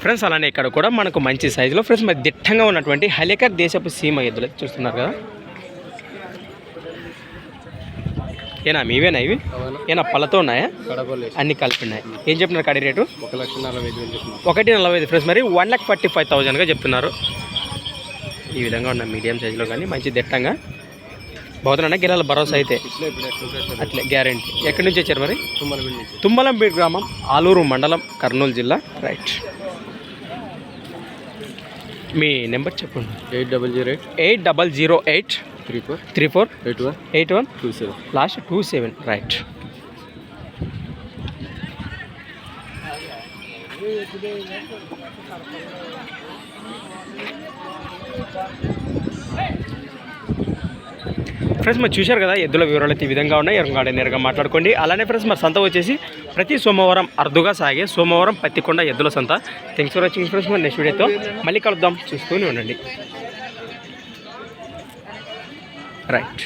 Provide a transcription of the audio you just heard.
Friends అలానే ఇక్కడ కూడా మనకు మంచి సైజులో ఫ్రెండ్స్ మరి దిట్టంగా ఉన్నటువంటి హలేకర్ దేశపు సీమ ఎద్దులు చూస్తున్నారు కదా. ఏనా మీవేనా ఇవి? ఏనా పళ్ళతో ఉన్నాయా? అన్ని కలిపి ఉన్నాయి. ఏం చెప్పినారు కడి రేటు? 1,45,000 ఫ్రెండ్స్ మరి 1,45,000గా చెప్తున్నారు. ఈ విధంగా ఉన్న మీడియం సైజులో కానీ మంచి దిట్టంగా బాగుతున్నా గిరాల భరోసా అయితే అట్లే గ్యారెంటీ. ఎక్కడి నుంచి వచ్చారు మరి? తుమ్మలంపేట గ్రామం, ఆలూరు మండలం, కర్నూలు జిల్లా. రైట్, మీ నెంబర్ చెప్పండి. 8008 34 81 27 లాస్ట్ 27. రైట్, ఫ్రెండ్స్ మరి చూశారు కదా ఎద్దుల వివరాలు అయితే ఈ విధంగా ఉన్నాయి. ఎవరికాడ నేరుగా మాట్లాడుకోండి. అలానే ఫ్రెండ్స్ మరి సంత వచ్చేసి ప్రతి సోమవారం అరుదుగా సాగే సోమవారం పత్తికొండ ఎద్దుల సంత. Thanks for watching friends. మరి నెక్స్ట్ వీడియోతో మళ్ళీ కలుద్దాం, చూస్తూనే ఉండండి. రైట్.